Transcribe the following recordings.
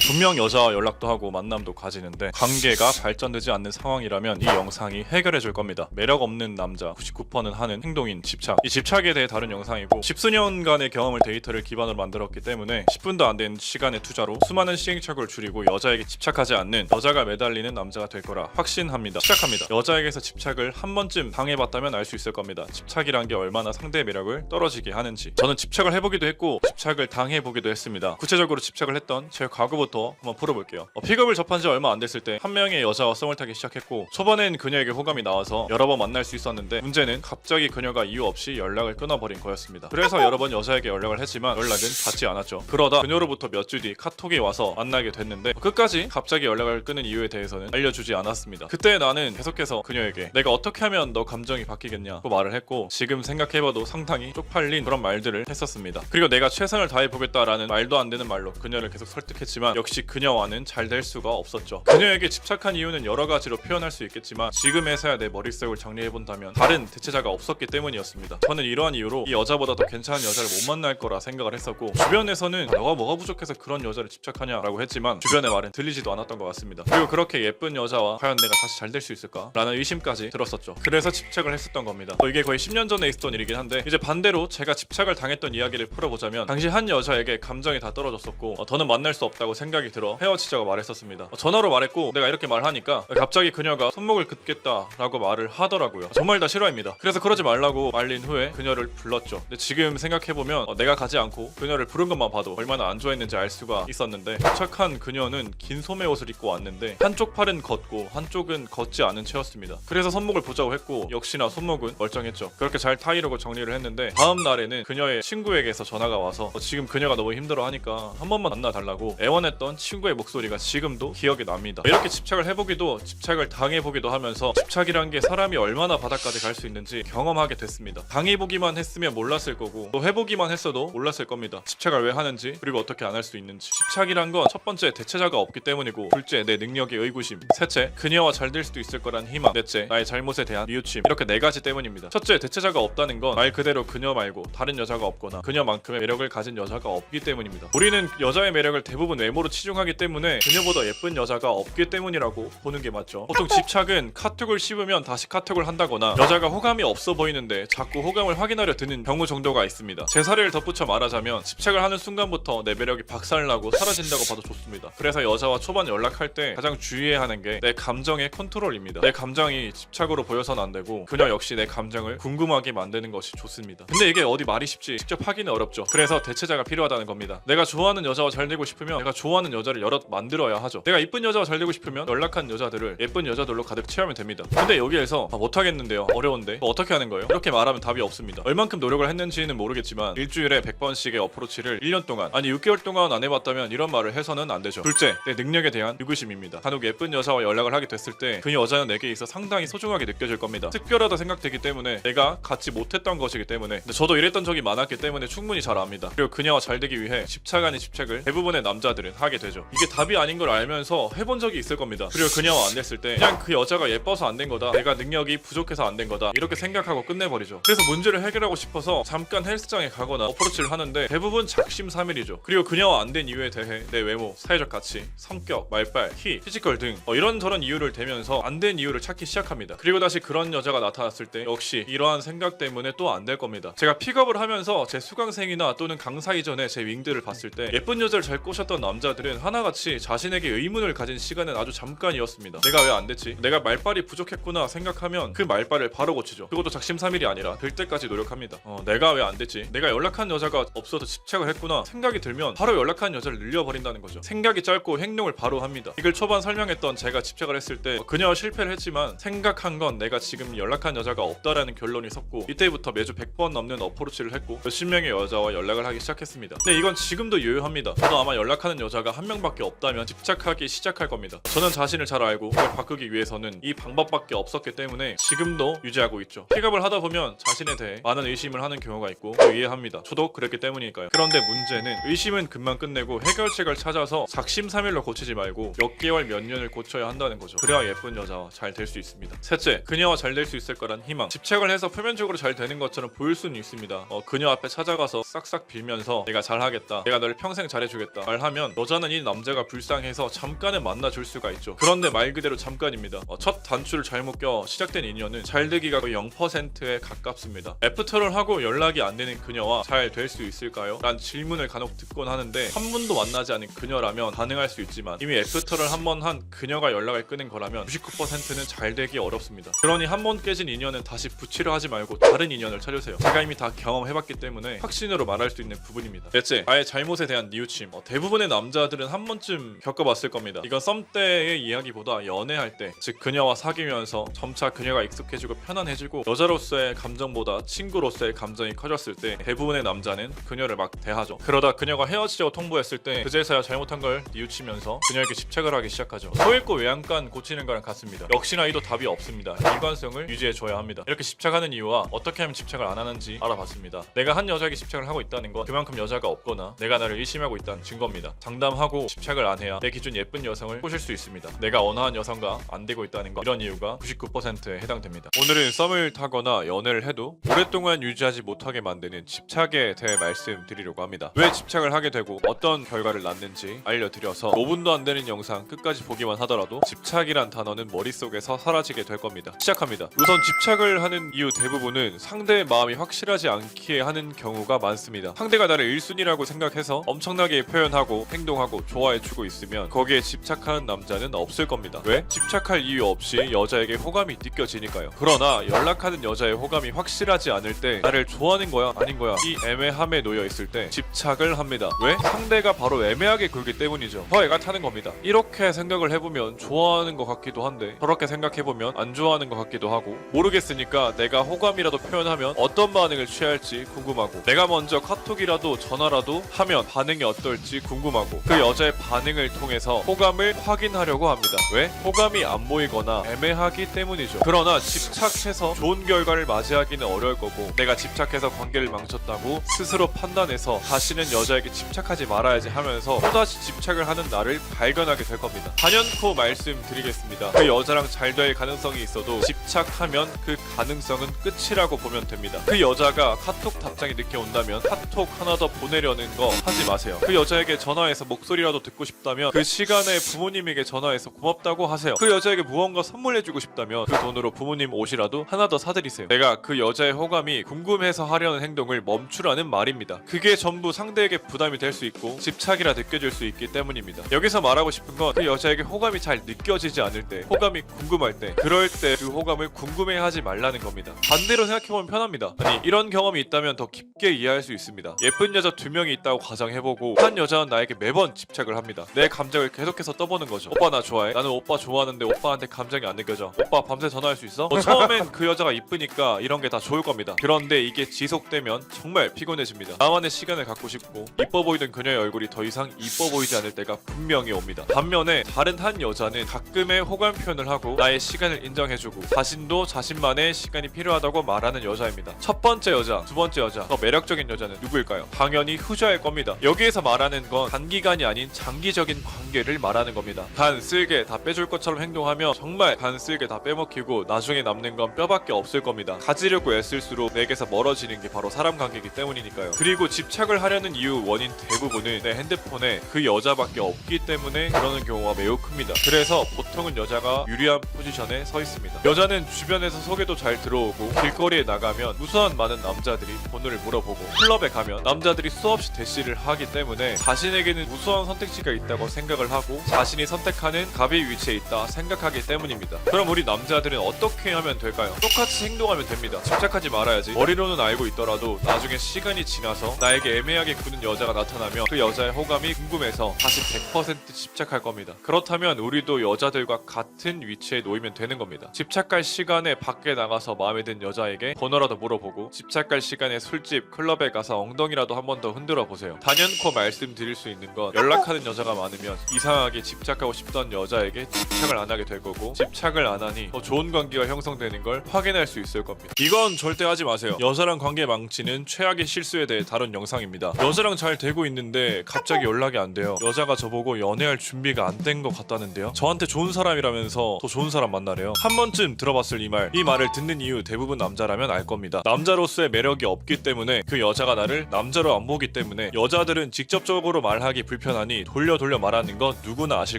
분명 여자와 연락도 하고 만남도 가지는데 관계가 발전되지 않는 상황이라면 이 영상이 해결해 줄 겁니다. 매력 없는 남자 99%는 하는 행동인 집착. 이 집착에 대해 다룬 영상이고 10수년간의 경험을 데이터를 기반으로 만들었기 때문에 10분도 안 된 시간의 투자로 수많은 시행착오를 줄이고 여자에게 집착하지 않는, 여자가 매달리는 남자가 될 거라 확신합니다. 시작합니다. 여자에게서 집착을 한 번쯤 당해봤다면 알 수 있을 겁니다. 집착이란 게 얼마나 상대의 매력을 떨어지게 하는지. 저는 집착을 해보기도 했고 집착을 당해보기도 했습니다. 구체적으로 집착을 했던 제 과거부터 한번 풀어볼게요. 픽업을 접한 지 얼마 안 됐을 때 한 명의 여자와 썸을 타기 시작했고 초반엔 그녀에게 호감이 나와서 여러 번 만날 수 있었는데 문제는 갑자기 그녀가 이유 없이 연락을 끊어버린 거였습니다. 그래서 여러 번 여자에게 연락을 했지만 연락은 받지 않았죠. 그러다 그녀로부터 몇 주 뒤 카톡이 와서 만나게 됐는데 끝까지 갑자기 연락을 끊은 이유에 대해서는 알려주지 않았습니다. 그때 나는 계속해서 그녀에게 내가 어떻게 하면 너 감정이 바뀌겠냐고 말을 했고 지금 생각해봐도 상당히 쪽팔린 그런 말들을 했었습니다. 그리고 내가 최선을 다해보겠다라는 말도 안 되는 말로 그녀를 계속 설득했지만 역시 그녀와는 잘 될 수가 없었죠. 그녀에게 집착한 이유는 여러 가지로 표현할 수 있겠지만 지금에서야 내 머릿속을 정리해본다면 다른 대체자가 없었기 때문이었습니다. 저는 이러한 이유로 이 여자보다 더 괜찮은 여자를 못 만날 거라 생각을 했었고 주변에서는 너가 뭐가 부족해서 그런 여자를 집착하냐라고 했지만 주변의 말은 들리지도 않았던 것 같습니다. 그리고 그렇게 예쁜 여자와 과연 내가 다시 잘 될 수 있을까? 라는 의심까지 들었었죠. 그래서 집착을 했었던 겁니다. 이게 거의 10년 전에 있었던 일이긴 한데 이제 반대로 제가 집착을 당했던 이야기를 풀어보자면 당시 한 여자에게 감정이 다 떨어졌었고 더는 만날 수 없다고 생각이 들어 헤어지자고 말했었습니다. 전화로 말했고 내가 이렇게 말하니까 갑자기 그녀가 손목을 긋겠다라고 말을 하더라고요. 정말 다 싫어합니다. 그래서 그러지 말라고 말린 후에 그녀를 불렀죠. 근데 지금 생각해보면 내가 가지 않고 그녀를 부른 것만 봐도 얼마나 안 좋아했는지 알 수가 있었는데 도착한 그녀는 긴 소매 옷을 입고 왔는데 한쪽 팔은 걷고 한쪽은 걷지 않은 채였습니다. 그래서 손목을 보자고 했고 역시나 손목은 멀쩡했죠. 그렇게 잘 타이르고 정리를 했는데 다음 날에는 그녀의 친구에게서 전화가 와서 지금 그녀가 너무 힘들어하니까 한 번만 만나달라고 애원했던 친구의 목소리가 지금도 기억이 납니다. 이렇게 집착을 해보기도 집착을 당해보기도 하면서 집착이란 게 사람이 얼마나 바닥까지 갈 수 있는지 경험하게 됐습니다. 당해보기만 했으면 몰랐을 거고 또 해보기만 했어도 몰랐을 겁니다. 집착을 왜 하는지 그리고 어떻게 안 할 수 있는지. 집착이란 건 첫 번째 대체자가 없기 때문이고 둘째 내 능력의 의구심, 셋째 그녀와 잘 될 수도 있을 거란 희망, 넷째 나의 잘못에 대한 뉘우침. 이렇게 네 가지 때문입니다. 첫째 대체자가 없다는 건 말 그대로 그녀 말고 다른 여자가 없거나 그녀만큼의 매력을 가진 여자가 없기 때문입니다. 우리는 여자의 매력을 대부분 외모로 치중하기 때문에 그녀보다 예쁜 여자가 없기 때문이라고 보는 게 맞죠. 보통 집착은 카톡을 씹으면 다시 카톡을 한다거나 여자가 호감이 없어 보이는데 자꾸 호감을 확인하려 드는 경우 정도가 있습니다. 제 사례를 덧붙여 말하자면 집착을 하는 순간부터 내 매력이 박살나고 사라진다고 봐도 좋습니다. 그래서 여자와 초반 연락할 때 가장 주의해야 하는 게 내 감정의 컨트롤입니다. 내 감정이 집착으로 보여서는 안 되고 그녀 역시 내 감정을 궁금하게 만드는 것이 좋습니다. 근데 이게 어디 말이 쉽지 직접 하기는 어렵죠. 그래서 대체자가 필요하다는 겁니다. 내가 좋아하는 여자와 잘 되고 싶으면 내가 좋아하는 여자를 여럿 만들어야 하죠. 내가 이쁜 여자와 잘 되고 싶으면 연락한 여자들을 예쁜 여자들로 가득 채우면 됩니다. 근데 여기에서 못하겠는데요, 어려운데 어떻게 하는 거예요? 이렇게 말하면 답이 없습니다. 얼만큼 노력을 했는지는 모르겠지만 일주일에 100번씩의 어프로치를 1년 동안 아니 6개월 동안 안 해봤다면 이런 말을 해서는 안 되죠. 둘째, 내 능력에 대한 의구심입니다. 간혹 예쁜 여자와 연락을 하게 됐을 때 그 여자는 내게 있어 상당히 소중하게 느껴질 겁니다. 특별하다 생각되기 때문에 내가 갖지 못했던 것이기 때문에. 근데 저도 이랬던 적이 많았기 때문에 충분히 잘 압니다. 그리고 그녀와 잘 되기 위해 집착 아닌 집착을 대부분의 남자들은 하게 되죠. 이게 답이 아닌 걸 알면서 해본 적이 있을 겁니다. 그리고 그녀와 안 됐을 때 그냥 그 여자가 예뻐서 안 된 거다, 내가 능력이 부족해서 안 된 거다 이렇게 생각하고 끝내버리죠. 그래서 문제를 해결하고 싶어서 잠깐 헬스장에 가거나 어프로치를 하는데 대부분 작심삼일이죠. 그리고 그녀와 안 된 이유에 대해 내 외모, 사회적 가치, 성격, 말빨, 키, 피지컬 등 이런저런 이유를 대면서 안 된 이유를 찾기 시작합니다. 그리고 다시 그런 여자가 나타났을 때 역시 이러한 생각 때문에 또 안 될 겁니다. 제가 픽업을 하면서 제 수강생이나 또는 강사 이전에 제 윙들을 봤을 때 예쁜 여자를 잘 꼬셨던 남자들은 하나같이 자신에게 의문을 가진 시간은 아주 잠깐이었습니다. 내가 왜 안 됐지? 내가 말빨이 부족했구나 생각하면 그 말빨을 바로 고치죠. 그것도 작심삼일이 아니라 될 때까지 노력합니다. 내가 왜 안 됐지? 내가 연락한 여자가 없어서 집착을 했구나 생각이 들면 바로 연락한 여자를 늘려버린다는 거죠. 생각이 짧고 행동을 바로 합니다. 이걸 초반 설명했던 제가 집착을 했을 때 그녀와 실패를 했지만 생각한 건 내가 지금 연락한 여자가 없다라는 결론이 섰고 이때부터 매주 100번 넘는 어프로치를 했고 몇십 명의 여자와 연락을 하기 시작했습니다. 근데 이건 지금도 유효합니다. 저도 아마 연락하는 여자가 한 명밖에 없다면 집착하기 시작할 겁니다. 저는 자신을 잘 알고 그걸 바꾸기 위해서는 이 방법밖에 없었기 때문에 지금도 유지하고 있죠. 픽업을 하다 보면 자신에 대해 많은 의심을 하는 경우가 있고 이해합니다. 저도 그랬기 때문이니까요. 그런데 문제는 의심은 금방 끝내고 해결책을 찾아서 작심삼일로 고치지 말고 몇 개월 몇 년을 고쳐야 한다는 거죠. 그래야 예쁜 여자와 잘 될 수 있습니다. 셋째, 그녀와 잘 될 수 있을 거란 희망. 집착을 해서 표면적으로 잘 되는 것처럼 보일 수는 있습니다. 그녀 앞에 찾아가서 싹싹 빌면서 내가 잘하겠다, 내가 너를 평생 잘해주겠다 말하면 여자는 이 남자가 불쌍해서 잠깐은 만나줄 수가 있죠. 그런데 말 그대로 잠깐입니다. 첫 단추를 잘못 껴 시작된 인연은 잘 되기가 거의 0%에 가깝습니다. 애프터를 하고 연락이 안 되는 그녀와 잘 될 수 있을까요? 란 질문을 간혹 듣곤 하는데 한 번도 만나지 않은 그녀라면 가능할 수 있지만 이미 애프터를 한 번 한 그녀가 연락을 끊은 거라면 99%는 잘 되기 어렵습니다. 그러니 한 번 깨진 인연은 다시 붙이려 하지 말고 다른 인연을 찾으세요. 제가 이미 다 경험해봤기 때문에 확신으로 말할 수 있는 부분입니다. 넷째, 나의 잘못에 대한 뉘우침. 대부분의 남자들은 한 번쯤 겪어봤을 겁니다. 이건 썸 때의 이야기보다 연애할 때, 즉 그녀와 사귀면서 점차 그녀가 익숙해지고 편안해지고 여자로서의 감정보다 친구로서의 감정이 커졌을 때 대부분의 남자는 그녀를 막 대하죠. 그러다 그녀가 헤어지자고 통보했을 때 그제서야 잘못한 걸 뉘우치면서 그녀에게 집착을 하기 시작하죠. 소잃고 외양간 고치는 거랑 같습니다. 역시나 이도 답이 없습니다. 일관성을 유지해줘야 합니다. 이렇게 집착하는 이유와 어떻게 하면 집착을 안 하는지 알아봤습니다. 내가 한 여자에게 집착을 하고 있다는 건 그만큼 여자가 없거나 내가 나를 의심하고 있다는 증거입니다. 장담하고 집착을 안 해야 내 기준 예쁜 여성을 꼬실 수 있습니다. 내가 원하는 여성과 안 되고 있다는 것, 이런 이유가 99%에 해당됩니다. 오늘은 썸을 타거나 연애를 해도 오랫동안 유지하지 못하게 만드는 집착에 대해 말씀드리려고 합니다. 왜 집착을 하게 되고 어떤 결과를 낳는지 알려드려서 5분도 안 되는 영상 끝까지 보기만 하더라도 집착이란 단어는 머릿속에서 사라지게 될 겁니다. 시작합니다. 우선 집착을 하는 이유 대부분은 상대의 마음이 확실하지 않기에 하는 경우가 많습니다. 상대가 나를 1순위라고 생각해서 엄청나게 표현하고 행동하고 좋아해주고 있으면 거기에 집착하는 남자는 없을 겁니다. 왜? 집착할 이유 없이 여자에게 호감이 느껴지니까요. 그러나 연락하는 여자의 호감이 확실하지 않을 때 나를 좋아하는 거야 아닌 거야 이 애매함에 놓여 있을 때 집착을 합니다. 왜? 상대가 바로 애매하게 굴기 때문이죠. 더 애가 타는 겁니다. 이렇게 생각을 해보면 좋아하는 것 같기도 한데 저렇게 생각해보면 안 좋아하는 것 같기도 하고 모르겠으니까 내가 호감이라도 표현하면 어떤 반응을 취할지 궁금하고 내가 먼저 카톡이라도 전화라도 하면 반응이 어떨지 궁금하고 그 여자의 반응을 통해서 호감을 확인하려고 합니다. 왜? 호감이 안 보이거나 애매하기 때문이죠. 그러나 집착해서 좋은 결과를 맞이하기는 어려울 거고 내가 집착해서 관계를 망쳤다고 스스로 판단해서 다시는 여자에게 집착하지 말아야지 하면서 또다시 집착을 하는 나를 발견하게 될 겁니다. 단연코 말씀드리겠습니다. 그 여자랑 잘 될 가능성이 있어도 집착하면 그 가능성은 끝이라고 보면 됩니다. 그 여자가 카톡 답장이 늦게 온다면 카톡 하나 더 보내려는 거 하지 마세요. 그 여자에게 전화해서 목소리라도 듣고 싶다면 그 시간에 부모님에게 전화해서 고맙다고 하세요. 그 여자에게 무언가 선물해주고 싶다면 그 돈으로 부모님 옷이라도 하나 더 사드리세요. 내가 그 여자의 호감이 궁금해서 하려는 행동을 멈추라는 말입니다. 그게 전부 상대에게 부담이 될 수 있고 집착이라 느껴질 수 있기 때문입니다. 여기서 말하고 싶은 건 그 여자에게 호감이 잘 느껴지지 않을 때, 호감이 궁금할 때, 그럴 때 그 호감을 궁금해하지 말라는 겁니다. 반대로 생각해보면 편합니다. 아니 이런 경험이 있다면 더 깊게 이해할 수 있습니다. 예쁜 여자 2명이 있다고 가정해보고 한 여자는 나에게 매번 집착을 합니다. 내 감정을 계속해서 떠보는 거죠. 오빠 나 좋아해? 나는 오빠 좋아하는데 오빠한테 감정이 안 느껴져. 오빠 밤새 전화할 수 있어? 처음엔 그 여자가 이쁘니까 이런 게 다 좋을 겁니다. 그런데 이게 지속되면 정말 피곤해집니다. 나만의 시간을 갖고 싶고 이뻐 보이던 그녀의 얼굴이 더 이상 이뻐 보이지 않을 때가 분명히 옵니다. 반면에 다른 한 여자는 가끔의 호감 표현을 하고 나의 시간을 인정해주고 자신도 자신만의 시간이 필요하다고 말하는 여자입니다. 첫 번째 여자, 두 번째 여자, 더 매력적인 여자는 누구일까요? 당연히 후자일 겁니다. 여기에서 말하는 건 단기간이 아닌 장기적인 관계를 말하는 겁니다. 간 쓸게 다 빼줄 것처럼 행동하면 정말 간 쓸게 다 빼먹히고 나중에 남는 건 뼈밖에 없을 겁니다. 가지려고 애쓸수록 내게서 멀어지는 게 바로 사람 관계이기 때문이니까요. 그리고 집착을 하려는 이유 원인 대부분은 내 핸드폰에 그 여자밖에 없기 때문에 그러는 경우가 매우 큽니다. 그래서 보통은 여자가 유리한 포지션에 서 있습니다. 여자는 주변에서 소개도 잘 들어오고 길거리에 나가면 무수한 많은 남자들이 번호를 물어보고 클럽에 가면 남자들이 수없이 대시를 하기 때문에 자신에게는 무수한 선택지가 있다고 생각을 하고 자신이 선택하는 갑의 위치에 있다 생각하기 때문입니다. 그럼 우리 남자들은 어떻게 하면 될까요? 똑같이 행동하면 됩니다. 집착하지 말아야지. 머리로는 알고 있더라도 나중에 시간이 지나서 나에게 애매하게 구는 여자가 나타나면 그 여자의 호감이 궁금해서 다시 100% 집착할 겁니다. 그렇다면 우리도 여자들과 같은 위치에 놓이면 되는 겁니다. 집착할 시간에 밖에 나가서 마음에 든 여자에게 번호라도 물어보고 집착할 시간에 술집, 클럽에 가서 엉덩이라도 한 번 더 흔들어 보세요. 단연코 말씀드릴 수 있는 건 연락하는 여자가 많으면 이상하게 집착하고 싶던 여자에게 집착을 안 하게 될 거고 집착을 안 하니 더 좋은 관계가 형성되는 걸 확인할 수 있을 겁니다. 이건 절대 하지 마세요. 여자랑 관계 망치는 최악의 실수에 대해 다룬 영상입니다. 여자랑 잘 되고 있는데 갑자기 연락이 안 돼요. 여자가 저보고 연애할 준비가 안 된 것 같다는데요. 저한테 좋은 사람이라면서 더 좋은 사람 만나래요. 한 번쯤 들어봤을 이 말을 듣는 이유 대부분 남자라면 알 겁니다. 남자로서의 매력이 없기 때문에 그 여자가 나를 남자로 안 보기 때문에 여자들은 직접적으로 말하기 불편해요. 불편하니 돌려 말하는 거 누구나 아실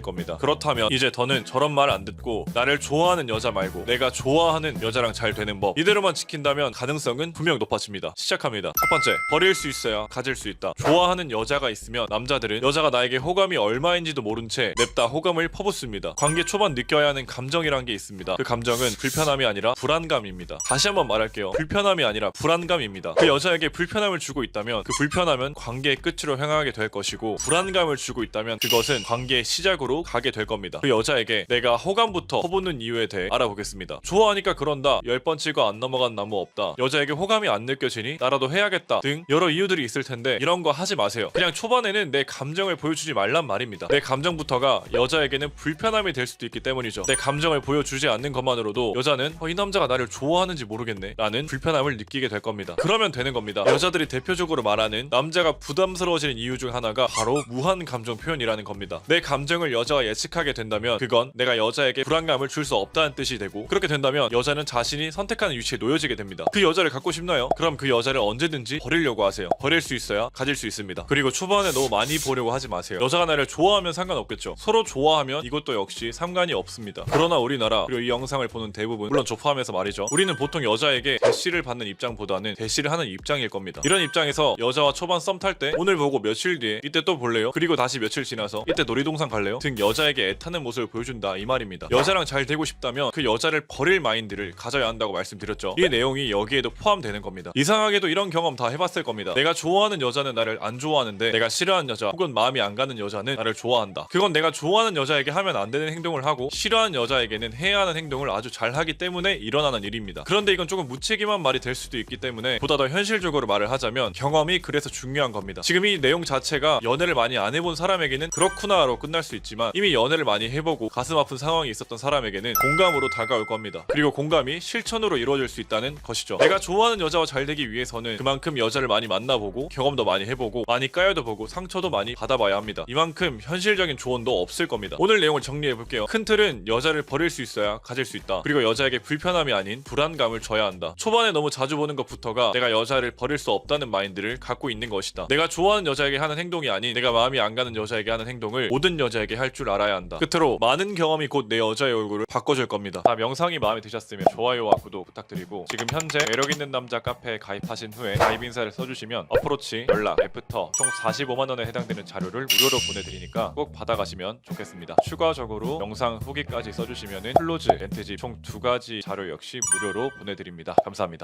겁니다. 그렇다면 이제 더는 저런 말 안 듣고 나를 좋아하는 여자 말고 내가 좋아하는 여자랑 잘 되는 법, 이대로만 지킨다면 가능성은 분명 높아집니다. 시작합니다. 첫 번째, 버릴 수 있어야 가질 수 있다. 좋아하는 여자가 있으면 남자들은 여자가 나에게 호감이 얼마인지도 모른 채 냅다 호감을 퍼붓습니다. 관계 초반 느껴야 하는 감정이란 게 있습니다. 그 감정은 불편함이 아니라 불안감입니다. 다시 한번 말할게요. 불편함이 아니라 불안감입니다. 그 여자에게 불편함을 주고 있다면 그 불편함은 관계의 끝으로 향하게 될 것이고, 불안감을 주고 있다면 그것은 관계의 시작으로 가게 될 겁니다. 그 여자에게 내가 호감부터 퍼붓는 이유에 대해 알아보겠습니다. 좋아하니까 그런다, 10번 치고 안 넘어간 나무 없다, 여자에게 호감이 안 느껴지니 나라도 해야겠다 등 여러 이유들이 있을 텐데 이런 거 하지 마세요. 그냥 초반에는 내 감정을 보여주지 말란 말입니다. 내 감정부터가 여자에게는 불편함이 될 수도 있기 때문이죠. 내 감정을 보여주지 않는 것만으로도 여자는 이 남자가 나를 좋아하는지 모르겠네 라는 불편함을 느끼게 될 겁니다. 그러면 되는 겁니다. 여자들이 대표적으로 말하는 남자가 부담스러워지는 이유 중 하나가 바로 무한 감정 표현이라는 겁니다. 내 감정을 여자가 예측하게 된다면 그건 내가 여자에게 불안감을 줄 수 없다는 뜻이 되고, 그렇게 된다면 여자는 자신이 선택하는 위치에 놓여지게 됩니다. 그 여자를 갖고 싶나요? 그럼 그 여자를 언제든지 버리려고 하세요. 버릴 수 있어야 가질 수 있습니다. 그리고 초반에 너무 많이 보려고 하지 마세요. 여자가 나를 좋아하면 상관없겠죠. 서로 좋아하면 이것도 역시 상관이 없습니다. 그러나 우리나라, 그리고 이 영상을 보는 대부분, 물론 저 포함해서 말이죠, 우리는 보통 여자에게 대시를 받는 입장보다는 대시를 하는 입장일 겁니다. 이런 입장에서 여자와 초반 썸 탈 때 오늘 보고 며칠 뒤에 이때 또 볼래요? 그리고 다시 며칠 지나서 이때 놀이동산 갈래요? 등 여자에게 애타는 모습을 보여준다 이 말입니다. 여자랑 잘 되고 싶다면 그 여자를 버릴 마인드를 가져야 한다고 말씀드렸죠. 이 내용이 여기에도 포함되는 겁니다. 이상하게도 이런 경험 다 해봤을 겁니다. 내가 좋아하는 여자는 나를 안 좋아하는데 내가 싫어하는 여자 혹은 마음이 안 가는 여자는 나를 좋아한다. 그건 내가 좋아하는 여자에게 하면 안 되는 행동을 하고 싫어하는 여자에게는 해야 하는 행동을 아주 잘 하기 때문에 일어나는 일입니다. 그런데 이건 조금 무책임한 말이 될 수도 있기 때문에 보다 더 현실적으로 말을 하자면 경험이 그래서 중요한 겁니다. 지금 이 내용 자체가 연애를 많이 안 해본 사람에게는 그렇구나로 끝날 수 있지만 이미 연애를 많이 해보고 가슴 아픈 상황이 있었던 사람에게는 공감으로 다가올 겁니다. 그리고 공감이 실천으로 이루어질 수 있다는 것이죠. 내가 좋아하는 여자와 잘 되기 위해서는 그만큼 여자를 많이 만나보고 경험도 많이 해보고 많이 까여도 보고 상처도 많이 받아봐야 합니다. 이만큼 현실적인 조언도 없을 겁니다. 오늘 내용을 정리해볼게요. 큰 틀은 여자를 버릴 수 있어야 가질 수 있다. 그리고 여자에게 불편함이 아닌 불안감을 줘야 한다. 초반에 너무 자주 보는 것부터가 내가 여자를 버릴 수 없다는 마인드를 갖고 있는 것이다. 내가 좋아하는 여자에게 하는 행동이 아닌 내가 마음이 안 가는 여자에게 하는 행동을 모든 여자에게 할 줄 알아야 한다. 끝으로 많은 경험이 곧 내 여자의 얼굴을 바꿔줄 겁니다. 다음 영상이 마음에 드셨으면 좋아요와 구독 부탁드리고, 지금 현재 매력있는 남자 카페에 가입하신 후에 가입 인사를 써주시면 어프로치, 연락, 애프터 총 45만원에 해당되는 자료를 무료로 보내드리니까 꼭 받아가시면 좋겠습니다. 추가적으로 영상 후기까지 써주시면 클로즈, 렌트집 총 2가지 자료 역시 무료로 보내드립니다. 감사합니다.